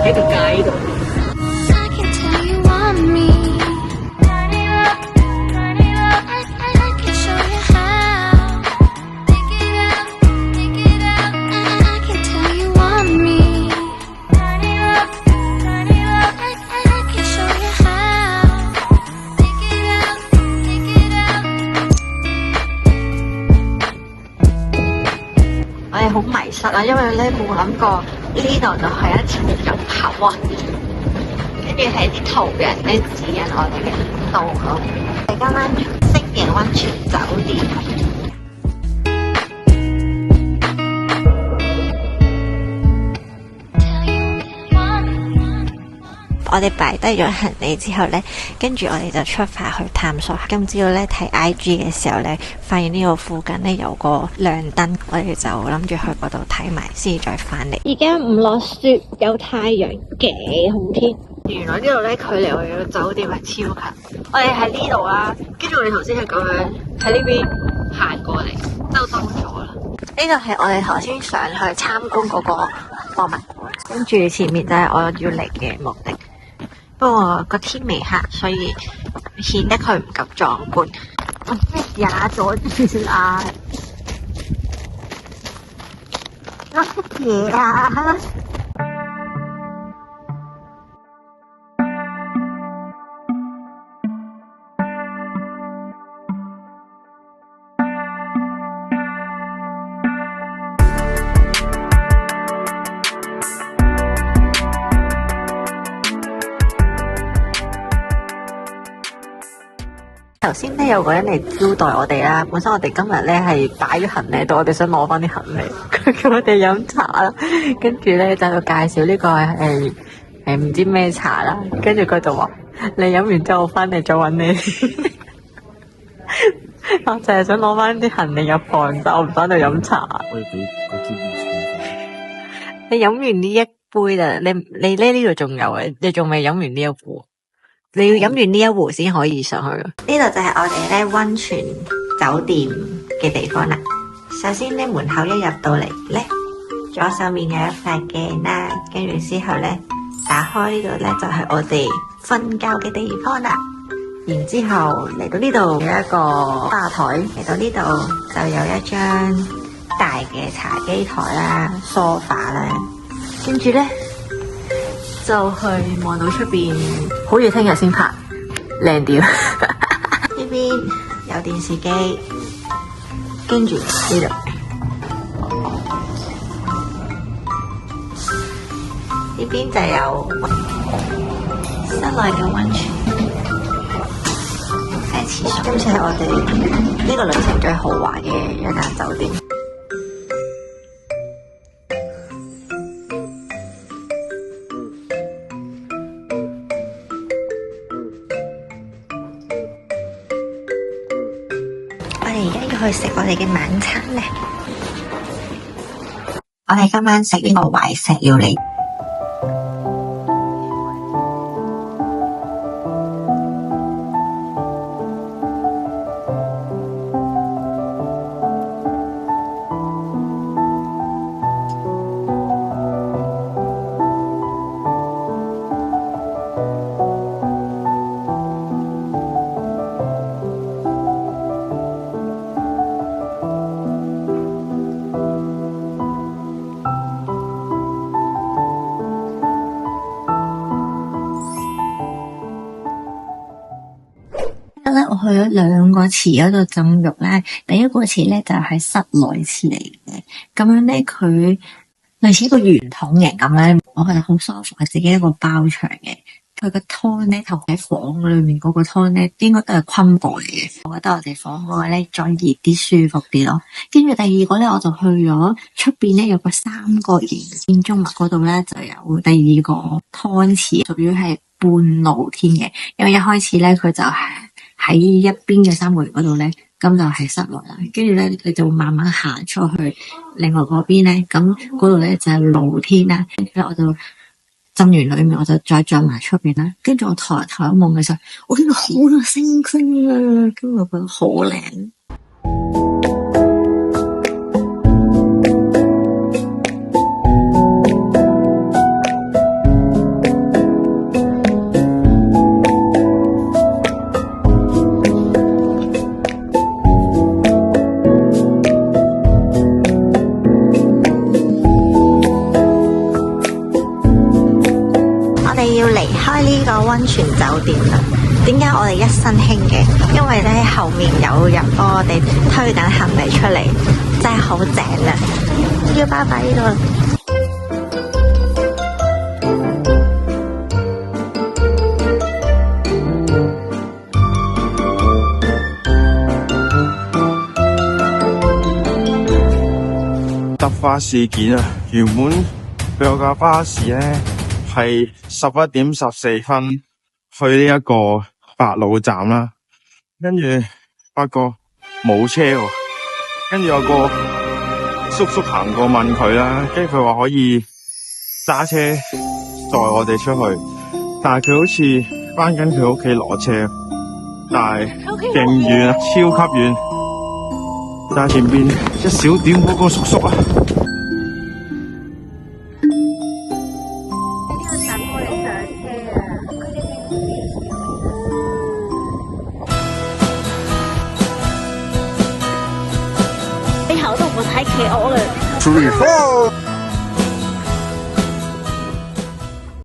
喺個街度。我哋好迷失啊，因為咧冇諗過呢度就係一條入口啊，跟住係啲途人咧指引我哋嘅道路。係間星野溫泉酒店。我哋擺低咗行李之後呢，跟住我哋就出發去探索。今朝咧睇 IG 嘅時候呢，發現呢個附近呢有個亮燈，我哋就諗住去嗰度睇埋，先至再翻嚟。而家唔落雪，有太陽，幾好天。原來呢度呢，距離我哋個酒店係超近。我哋喺呢度啦，跟住我哋頭先係咁樣喺呢邊行過嚟，就到咗啦。呢度係我哋頭先上去參觀嗰個博物館，跟住前面就係我要嚟嘅目的。不過個天未黑，所以顯得佢唔及壯觀。我咩也阻住啦！乜嘢啊？頭先咧有個人嚟招待我哋啦，本身我哋今日咧係擺咗行李度，我哋想攞翻啲行李，佢叫我哋飲茶啦，跟住咧就介紹呢個係唔知咩茶啦，跟住佢就話你飲完之後翻嚟再搵你，我就係想攞翻啲行李入房，就我唔翻嚟飲茶。我要俾個專業茶。你飲完呢一杯啦，你咧呢度仲有嘅，你仲未飲完呢一壺。你要飲完呢一壺先可以上去。呢度就係我哋咧溫泉酒店嘅地方啦。首先咧門口一入到嚟咧，左手面有一塊鏡啦，跟住之後咧打開呢度咧就係我哋瞓覺嘅地方啦。然之後嚟到呢度有一個吧台，嚟到呢度就有一張大嘅茶几台啦、梳化啦，跟住咧就去望到出邊，好似聽日先拍，靚啲。呢邊有電視機，跟住呢度，呢邊就有室內嘅溫泉，喺廁所。今次係我哋呢個旅程最豪華嘅一間酒店。而家要去食我哋嘅晚餐咧，我哋今晚食呢個懷石料理。我去咗兩個池嗰度浸浴咧，第一個池咧就係室內池嚟嘅，咁樣咧佢類似一個圓筒形咁咧，我覺得好舒服，係自己一個包場嘅。佢個湯咧同喺房裏面嗰個湯咧，應該都係昆布嚟嘅。我覺得我哋房嗰個咧再熱啲舒服啲咯。跟住第二個咧，我就去咗出邊咧有個三角形建築物嗰度咧，就有第二個湯池，屬於係半露天嘅，因為一開始咧佢就係喺一邊嘅三角形嗰度咧，咁就係室內啦。跟住咧，你就慢慢行出去另外嗰邊咧，咁嗰度咧就係露天啦。跟住咧，我就浸完裏面，我就再浸埋出邊啦。跟住我抬頭一望嘅時候，我見到好多星星啊，跟住我覺得好靚。泉酒店啦。點解我哋一身輕嘅？因為咧後面有人幫我哋推緊行李出嚟，真係好正啊！要拜拜呢度。突發事件啊！原本佢有架巴士咧係11:14去呢一個白鷺站啦，跟住發覺冇車喎，跟住有個叔叔行過問佢啦，跟住佢話可以揸車載我哋出去，但係佢好似翻緊佢屋企攞車，但係勁遠啊，超級遠，但係前邊一小點嗰個叔叔啊！你口都唔好睇企鵝啦。 3, 4